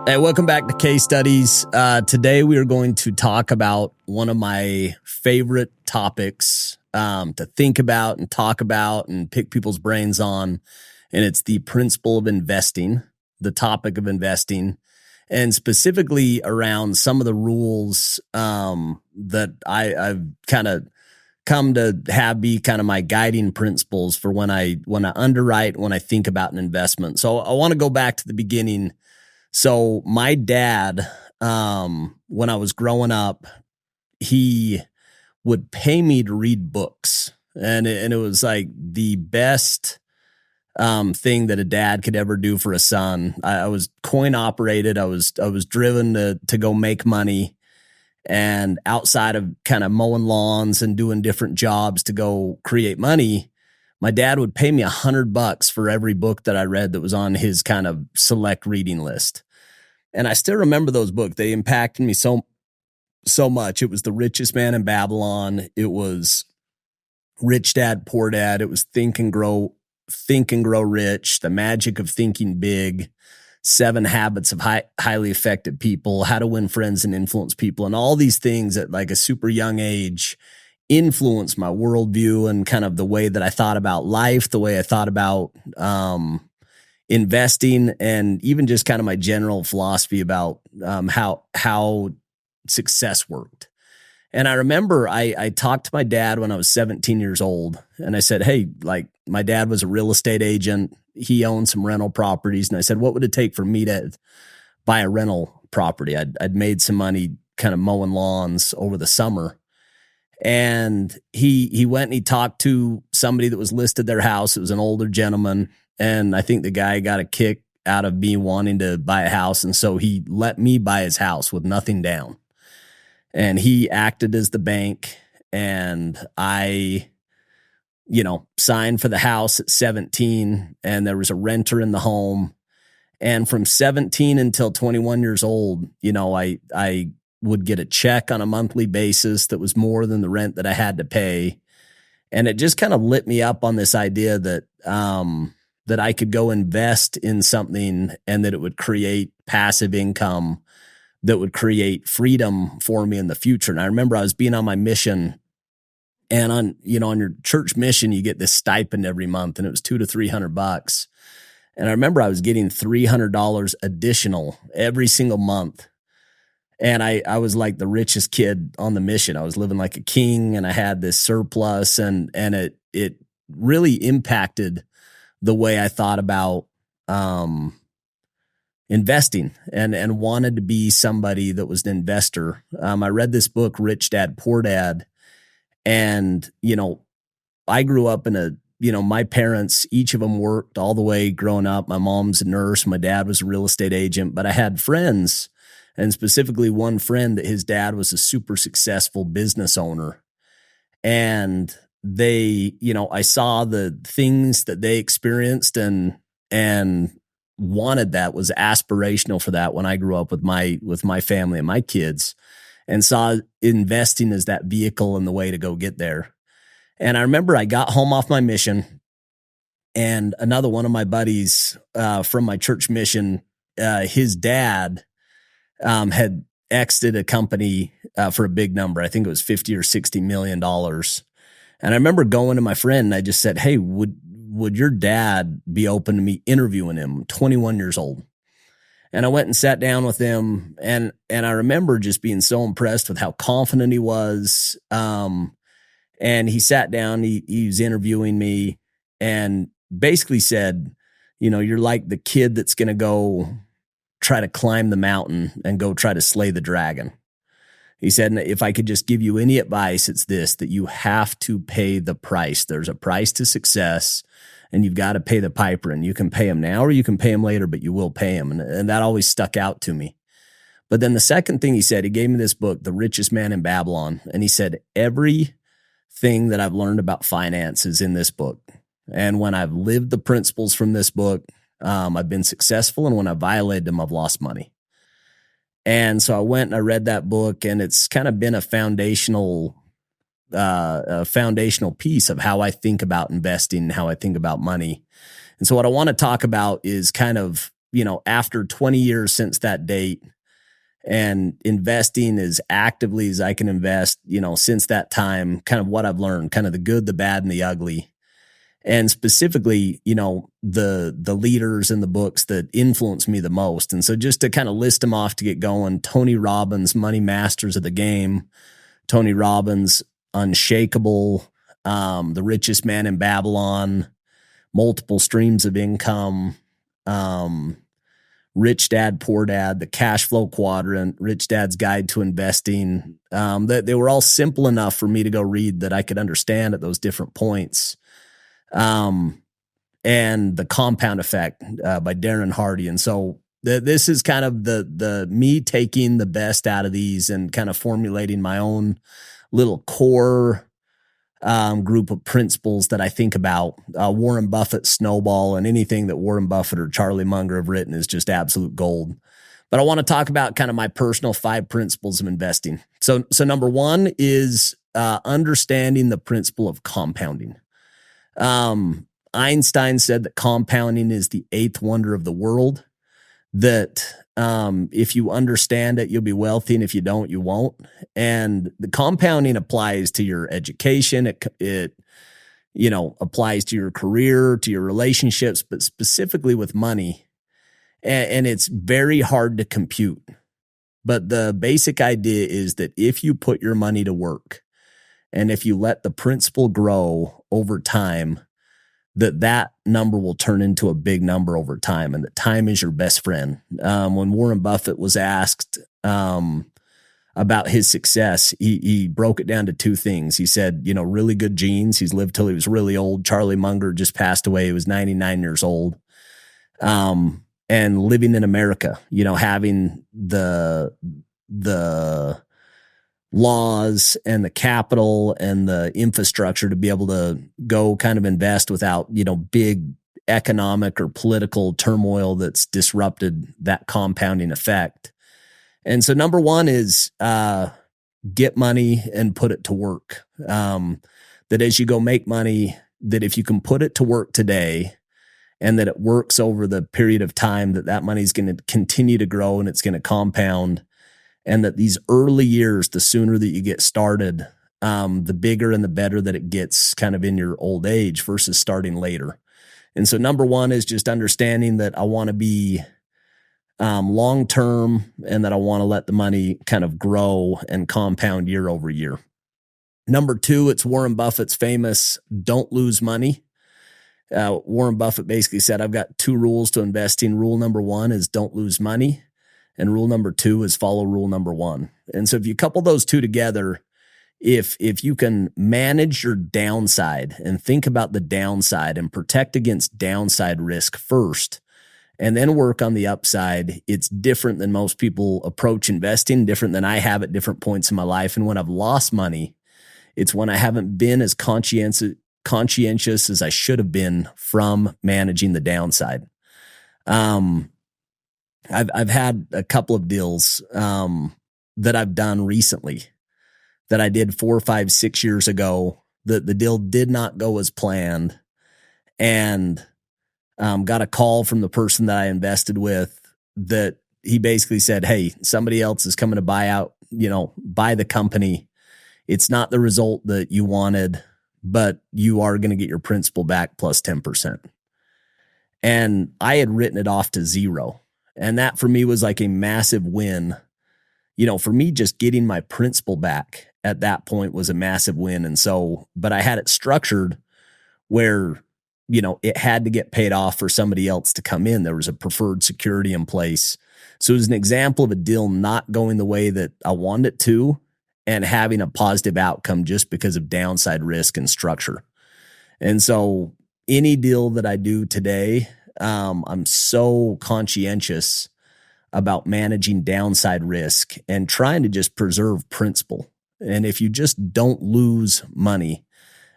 Hey, welcome back to Case Studies. Today we are going to talk about one of my favorite topics to think about and talk about and pick people's brains on, and it's the principle of investing, the topic of investing, and specifically around some of the rules that I've kind of come to have be kind of my guiding principles for when I underwrite, when I think about an investment. So I want to go back to the beginning. So my dad, when I was growing up, he would pay me to read books, and it was like the best thing that a dad could ever do for a son. I was coin operated. I was driven to go make money, and outside of kind of mowing lawns and doing different jobs to go create money, my dad would pay me $100 for every book that I read that was on his kind of select reading list. And I still remember those books. They impacted me so much. It was The Richest Man in Babylon. It was Rich Dad, Poor Dad. It was Think and Grow Rich, The Magic of Thinking Big, 7 Habits of Highly Effective People, How to Win Friends and Influence People. And all these things at like a super young age influenced my worldview and kind of the way that I thought about life, the way I thought about investing, and even just kind of my general philosophy about how success worked. And I remember I talked to my dad when I was 17 years old, and I said, hey, like my dad was a real estate agent. He owned some rental properties. And I said, what would it take for me to buy a rental property? I'd made some money kind of mowing lawns over the summer. And he went and he talked to somebody that was listed their house. It was an older gentleman. And I think the guy got a kick out of me wanting to buy a house. And so he let me buy his house with nothing down. And he acted as the bank. And I, signed for the house at 17. And there was a renter in the home. And from 17 until 21 years old, I would get a check on a monthly basis that was more than the rent that I had to pay. And it just kind of lit me up on this idea that I could go invest in something and that it would create passive income that would create freedom for me in the future. And I remember I was being on my mission, and on your church mission, you get this stipend every month, and it was $200 to $300. And I remember I was getting $300 additional every single month. And I was like the richest kid on the mission. I was living like a king, and I had this surplus, and it really impacted the way I thought about investing and wanted to be somebody that was an investor. I read this book, Rich Dad, Poor Dad. And, I grew up in my parents, each of them worked all the way growing up. My mom's a nurse. My dad was a real estate agent, but I had friends, and specifically one friend that his dad was a super successful business owner. And they, I saw the things that they experienced and wanted that, was aspirational for that when I grew up with my family and my kids, and saw investing as that vehicle and the way to go get there. And I remember I got home off my mission, and another one of my buddies from my church mission, his dad had exited a company for a big number. I think it was $50 or $60 million. And I remember going to my friend and I just said, hey, would your dad be open to me interviewing him? 21 years old. And I went and sat down with him, and I remember just being so impressed with how confident he was. And he sat down, he was interviewing me, and basically said, you're like the kid that's going to go try to climb the mountain and go try to slay the dragon. He said, if I could just give you any advice, it's this, that you have to pay the price. There's a price to success, and you've got to pay the piper, and you can pay him now or you can pay him later, but you will pay him. And that always stuck out to me. But then the second thing he said, he gave me this book, The Richest Man in Babylon. And he said, everything that I've learned about finance is in this book. And when I've lived the principles from this book, I've been successful. And when I violated them, I've lost money. And so I went and I read that book, and it's kind of been a foundational piece of how I think about investing and how I think about money. And so what I want to talk about is kind of, after 20 years since that date and investing as actively as I can invest, since that time, kind of what I've learned, kind of the good, the bad, and the ugly. And specifically, the leaders in the books that influenced me the most. And so just to kind of list them off to get going: Tony Robbins, Money Masters of the Game; Tony Robbins, Unshakable; The Richest Man in Babylon; Multiple Streams of Income; Rich Dad, Poor Dad; The Cash Flow Quadrant; Rich Dad's Guide to Investing. That they were all simple enough for me to go read that I could understand at those different points. And The Compound Effect by Darren Hardy. And so this is kind of the me taking the best out of these and kind of formulating my own little core group of principles that I think about. Warren Buffett's Snowball, and anything that Warren Buffett or Charlie Munger have written is just absolute gold. But I want to talk about kind of my personal 5 principles of investing. So number 1 is understanding the principle of compounding. Einstein said that compounding is the 8th wonder of the world, that if you understand it, you'll be wealthy, and if you don't, you won't. And the compounding applies to your education. It applies to your career, to your relationships, but specifically with money. And it's very hard to compute. But the basic idea is that if you put your money to work, and if you let the principal grow over time, that number will turn into a big number over time, and that time is your best friend. When Warren Buffett was asked about his success, he broke it down to 2 things. He said, really good genes. He's lived till he was really old. Charlie Munger just passed away. He was 99 years old. And living in America, having the laws and the capital and the infrastructure to be able to go kind of invest without, big economic or political turmoil that's disrupted that compounding effect. And so number 1 is get money and put it to work. That as you go make money, that if you can put it to work today, and that it works over the period of time, that money is going to continue to grow and it's going to compound. And that these early years, the sooner that you get started, the bigger and the better that it gets kind of in your old age versus starting later. And so number 1 is just understanding that I want to be long-term, and that I want to let the money kind of grow and compound year over year. Number 2, it's Warren Buffett's famous "don't lose money." Warren Buffett basically said, I've got 2 rules to investing. Rule number 1 is don't lose money. And rule number 2 is follow rule number 1. And so if you couple those 2 together, if you can manage your downside and think about the downside and protect against downside risk first, and then work on the upside, it's different than most people approach investing, different than I have at different points in my life. And when I've lost money, it's when I haven't been as conscientious as I should have been from managing the downside. I've had a couple of deals that I've done recently that I did 4, 5, 6 years ago. The deal did not go as planned, and got a call from the person that I invested with that he basically said, "Hey, somebody else is coming to buy the company. It's not the result that you wanted, but you are going to get your principal back plus 10%. And I had written it off to 0. And that for me was like a massive win. For me, just getting my principal back at that point was a massive win. And so, but I had it structured where, it had to get paid off for somebody else to come in. There was a preferred security in place. So it was an example of a deal not going the way that I wanted it to, and having a positive outcome just because of downside risk and structure. And so any deal that I do today, I'm so conscientious about managing downside risk and trying to just preserve principal. And if you just don't lose money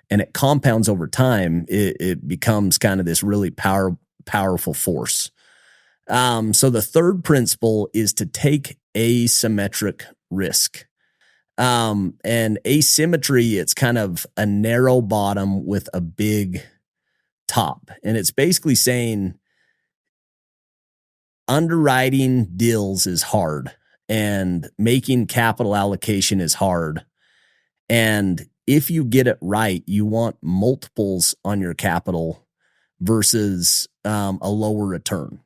and it compounds over time, it becomes kind of this really powerful force. So the third principle is to take asymmetric risk. And asymmetry, it's kind of a narrow bottom with a big top. And it's basically saying underwriting deals is hard and making capital allocation is hard. And if you get it right, you want multiples on your capital versus a lower return.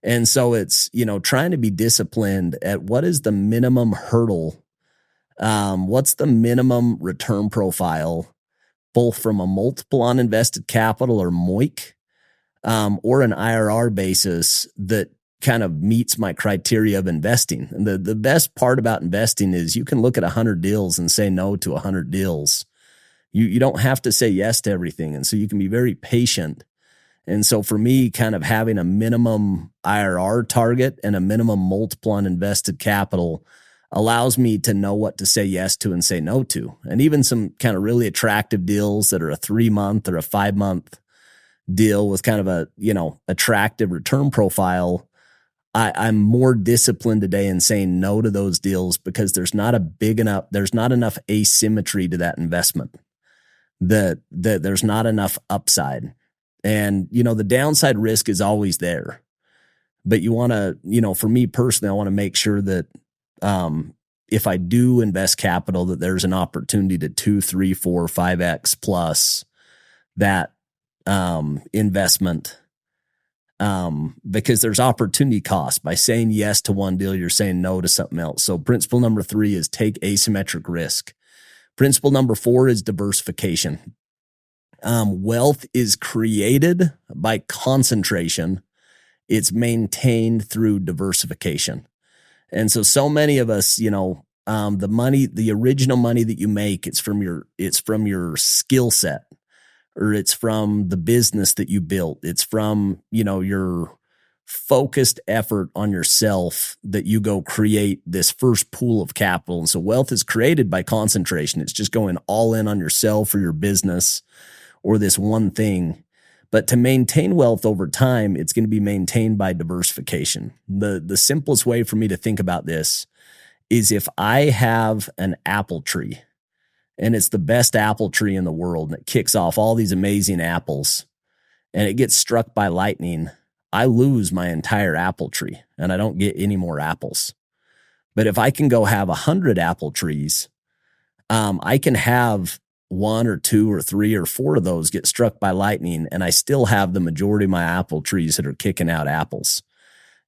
And so it's, trying to be disciplined at what is the minimum hurdle. What's the minimum return profile, both from a multiple on invested capital or MOIC, or an IRR basis that kind of meets my criteria of investing. And the best part about investing is you can look at 100 deals and say no to 100 deals. You don't have to say yes to everything. And so you can be very patient. And so for me, kind of having a minimum IRR target and a minimum multiple on invested capital allows me to know what to say yes to and say no to. And even some kind of really attractive deals that are a 3-month or a 5-month deal with kind of a, attractive return profile, I'm more disciplined today in saying no to those deals because there's not enough asymmetry to that investment, that there's not enough upside. And, the downside risk is always there, but you want to, for me personally, I want to make sure that, if I do invest capital, that there's an opportunity to 2, 3, 4, 5x plus that, investment. Because there's opportunity cost. By saying yes to one deal, you're saying no to something else. So principle number 3 is take asymmetric risk. Principle number 4 is diversification. Wealth is created by concentration. It's maintained through diversification. And so many of us, the original money that you make, it's from your skill set, or it's from the business that you built. It's from, your focused effort on yourself that you go create this first pool of capital. And so wealth is created by concentration. It's just going all in on yourself or your business or this one thing. But to maintain wealth over time, it's going to be maintained by diversification. The simplest way for me to think about this is if I have an apple tree and it's the best apple tree in the world and it kicks off all these amazing apples and it gets struck by lightning, I lose my entire apple tree and I don't get any more apples. But if I can go have 100 apple trees, I can have 1 or 2 or 3 or 4 of those get struck by lightning, and I still have the majority of my apple trees that are kicking out apples.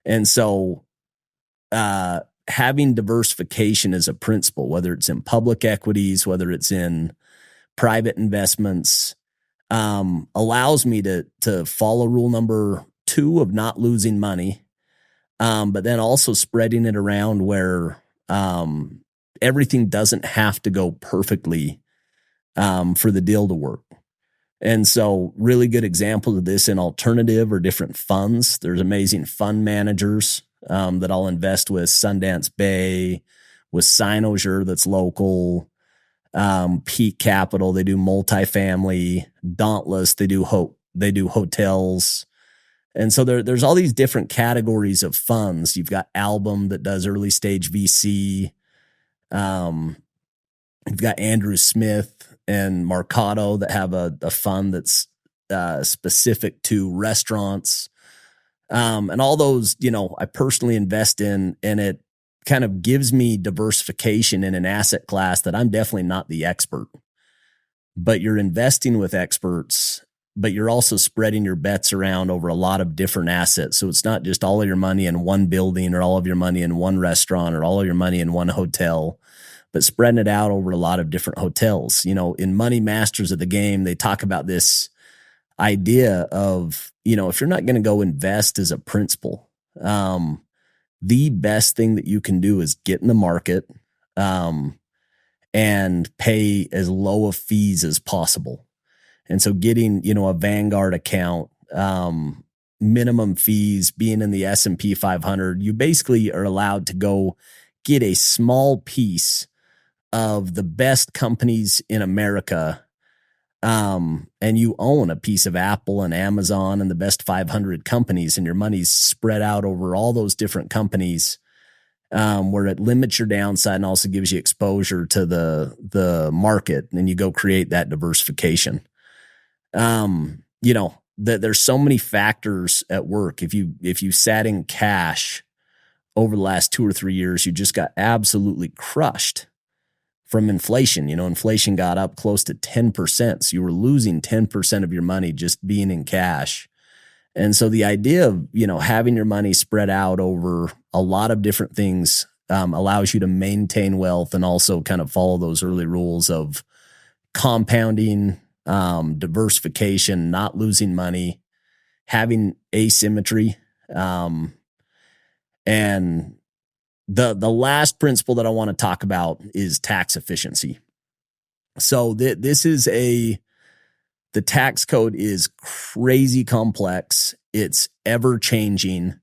And so having diversification as a principle, whether it's in public equities, whether it's in private investments, allows me to follow rule number 2 of not losing money, but then also spreading it around where everything doesn't have to go perfectly for the deal to work. And so really good examples of this in alternative or different funds. There's amazing fund managers that I'll invest with, Sundance Bay, with Sinosure that's local, Peak Capital, they do multifamily, Dauntless, they do hotels. And so there's all these different categories of funds. You've got Album that does early stage VC. You've got Andrew Smith and Marcato that have a fund that's specific to restaurants. And all those, I personally invest in, and it kind of gives me diversification in an asset class that I'm definitely not the expert. But you're investing with experts, but you're also spreading your bets around over a lot of different assets. So it's not just all of your money in one building or all of your money in one restaurant or all of your money in one hotel, but spreading it out over a lot of different hotels. In Money Masters of the Game, they talk about this idea of, if you're not going to go invest as a principal, the best thing that you can do is get in the market and pay as low of fees as possible. And so getting, a Vanguard account, minimum fees, being in the S&P 500, you basically are allowed to go get a small piece of the best companies in America, and you own a piece of Apple and Amazon and the best 500 companies, and your money's spread out over all those different companies. where it limits your downside and also gives you exposure to the market, and you go create that diversification. There's so many factors at work. If you sat in cash over the last 2 or 3 years, you just got absolutely crushed from inflation. Inflation got up close to 10%. So you were losing 10% of your money just being in cash. And so the idea of, having your money spread out over a lot of different things allows you to maintain wealth and also kind of follow those early rules of compounding, diversification, not losing money, having asymmetry. And the last principle that I want to talk about is tax efficiency. So the tax code is crazy complex. It's ever changing.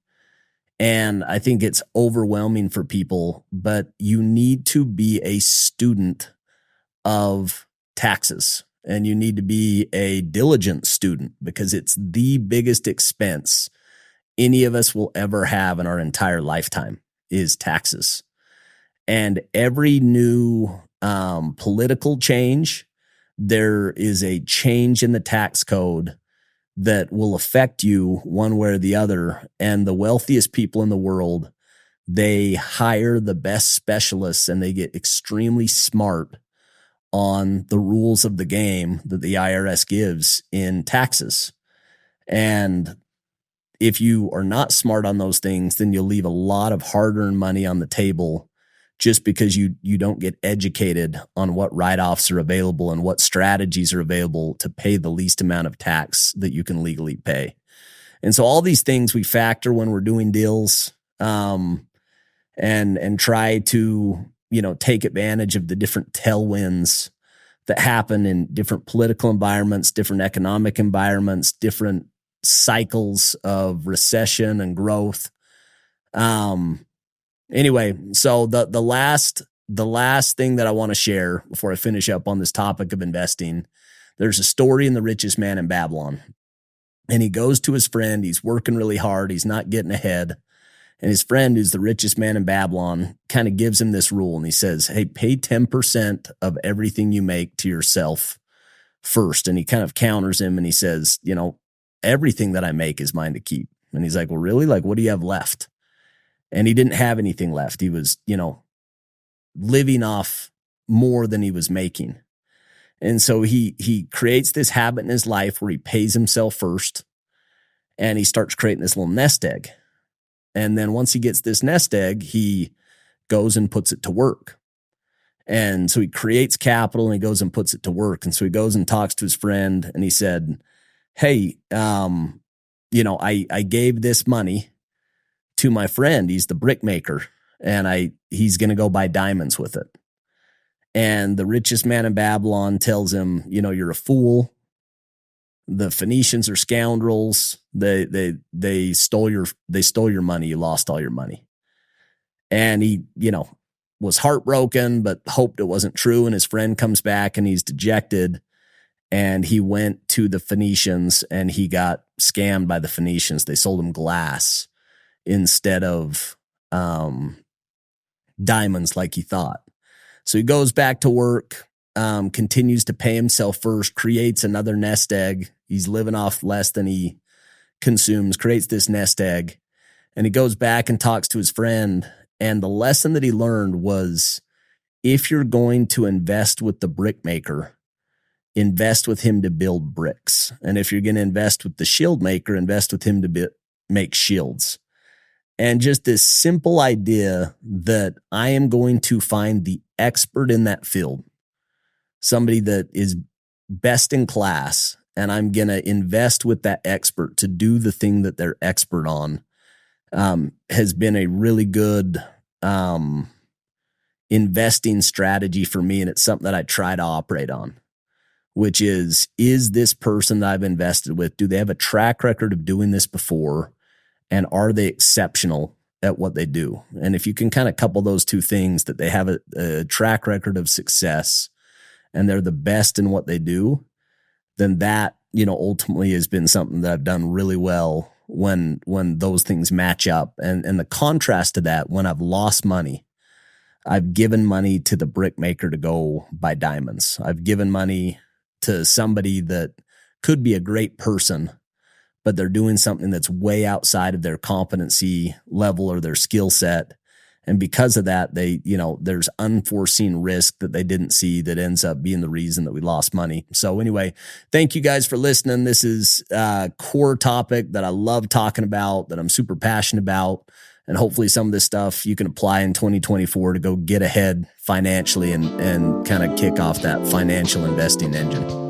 And I think it's overwhelming for people, but you need to be a student of taxes, and you need to be a diligent student, because it's the biggest expense any of us will ever have in our entire lifetime is taxes. And every new political change, there is a change in the tax code that will affect you one way or the other. And the wealthiest people in the world, they hire the best specialists and they get extremely smart on the rules of the game that the IRS gives in taxes. And if you are not smart on those things, then you'll leave a lot of hard-earned money on the table just because you don't get educated on what write-offs are available and what strategies are available to pay the least amount of tax that you can legally pay. And so all these things we factor when we're doing deals, and try to, take advantage of the different tailwinds that happen in different political environments, different economic environments, different cycles of recession and growth. Anyway, so the last thing that I want to share before I finish up on this topic of investing, there's a story in The Richest Man in Babylon. And he goes to his friend, he's working really hard, he's not getting ahead. And his friend, who's the richest man in Babylon, kind of gives him this rule. And he says, hey, pay 10% of everything you make to yourself first. And he kind of counters him and he says, everything that I make is mine to keep. And he's like, well, really? Like, what do you have left? And he didn't have anything left. He was, living off more than he was making. And so he creates this habit in his life where he pays himself first, and he starts creating this little nest egg. And then once he gets this nest egg, he goes and puts it to work. And so he creates capital and he goes and puts it to work. And so he goes and talks to his friend and he said, hey, I gave this money to my friend. He's the brick maker, and he's going to go buy diamonds with it. And the richest man in Babylon tells him, you're a fool. The Phoenicians are scoundrels. They stole your money. You lost all your money. And he, was heartbroken, but hoped it wasn't true. And his friend comes back and he's dejected. And he went to the Phoenicians and he got scammed by the Phoenicians. They sold him glass instead of diamonds like he thought. So he goes back to work, continues to pay himself first, creates another nest egg. He's living off less than he consumes, creates this nest egg. And he goes back and talks to his friend. And the lesson that he learned was, if you're going to invest with the brick maker, invest with him to build bricks. And if you're going to invest with the shield maker, invest with him to make shields. And just this simple idea that I am going to find the expert in that field, somebody that is best in class, and I'm going to invest with that expert to do the thing that they're expert on, has been a really good investing strategy for me. And it's something that I try to operate on, which is this person that I've invested with, do they have a track record of doing this before? And are they exceptional at what they do? And if you can kind of couple those two things, that they have a track record of success and they're the best in what they do, then that, ultimately has been something that I've done really well when those things match up. And the contrast to that, when I've lost money, I've given money to the brickmaker to go buy diamonds. I've given money to somebody that could be a great person, but they're doing something that's way outside of their competency level or their skill set. And because of that, there's unforeseen risk that they didn't see that ends up being the reason that we lost money. So anyway, thank you guys for listening. This is a core topic that I love talking about, that I'm super passionate about. And hopefully some of this stuff you can apply in 2024 to go get ahead financially and kind of kick off that financial investing engine.